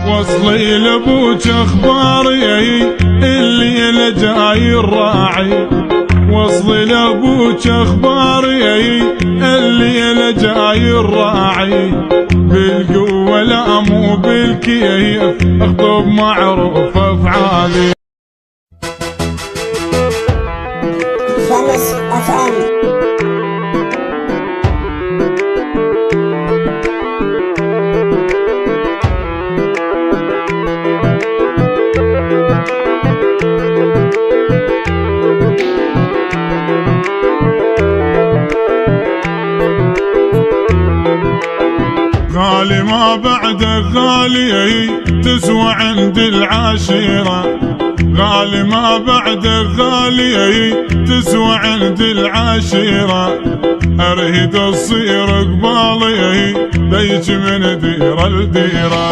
وصلي لابوك اخباري اللي جاي الراعي، وصلي لابوك اخباري اللي جاي الراعي، بالقوة لا مو بالكيف اخطب معروف افعالي. شمس FM. غالي ما بعدك غالي تسوى عند العشيرة، غالي ما بعدك غالي تسوى عند العشيرة، اريد تصير قبالي بيج من ديرة لديرة.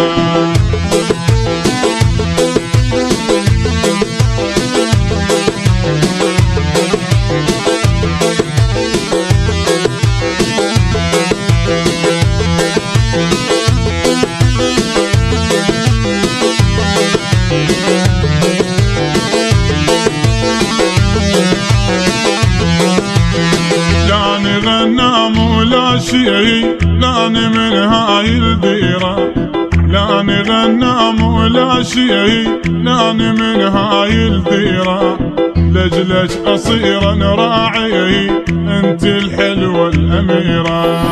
لا شيء لاني من هاي الديرة، لاني غنام ولا شيء لاني من هاي الديرة، لجلك اصير انا راعي انت الحلوة الاميرة.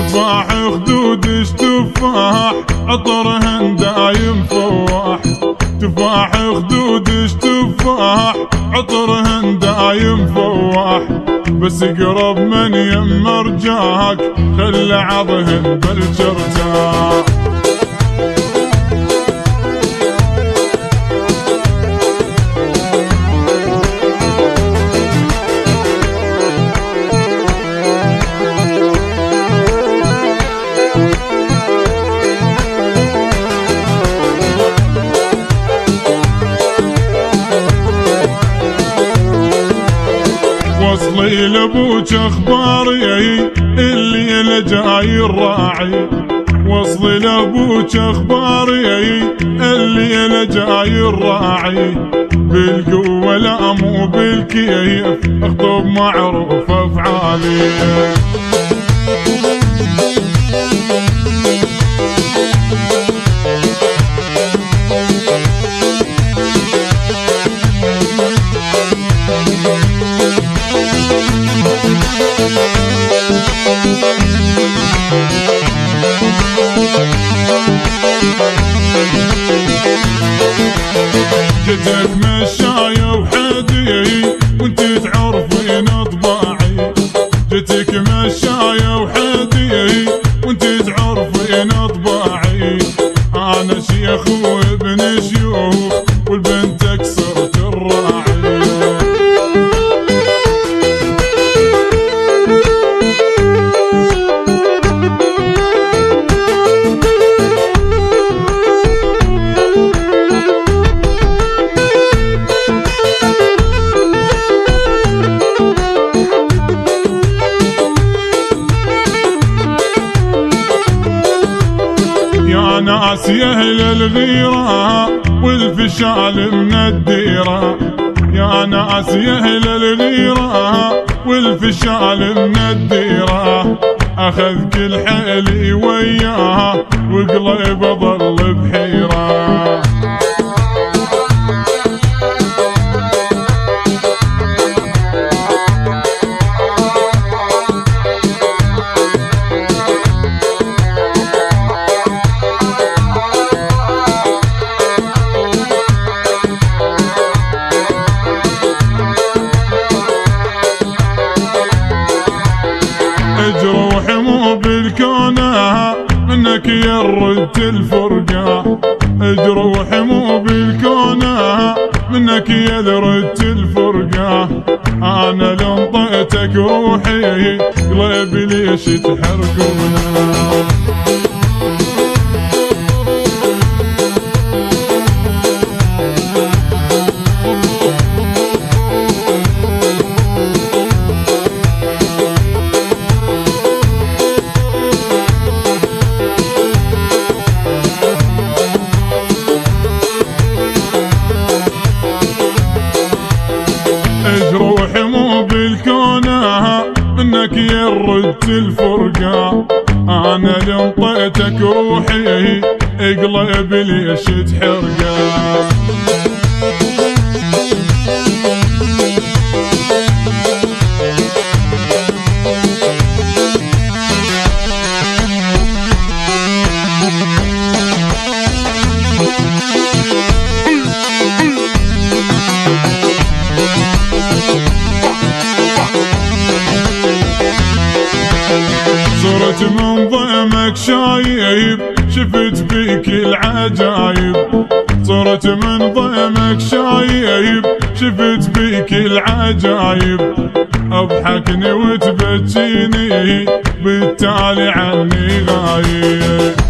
تفاح خدودش تفاح عطرهن دايم فواح، تفاح خدودش تفاح عطرهن دايم فواح، بس قرب من يم رجاك خلى عضهن بالجرجاح. وصلي لابوك اخباري اللي جاي الراعي، وصلي لابوك اخباري اللي جاي الراعي، بالقوة لا مو بالكيف اخطب معروف افعالي. جتك مشاية وحدي وانت تعرفين اطباعي، جتك مشاية وحدي وانت تعرفين اطباعي، انا شيخ وابن شيوخ والبنت اكسرت الراعي. ناس يا اهل الغيرة والفشال من الديرة، يا ناس يا اهل الغيرة والفشال من الديرة، اخذ كل حيلي وياها وقلب ظل بحيرة. جروحي مو بالكونة منك يا الرد الفرقة، لنطيتك روحي قلبي ليش تحرقونه. روحي مو بالكونه منك يرد الفرقة، انا لنطيتك روحي قلبي ليش تحرقه. صرت من ضيمك شايب شفت بيك العجايب، صرت من ضيمك شايب شفت بيك العجايب، اضحكني وتبجيني بالتالي عني غايب.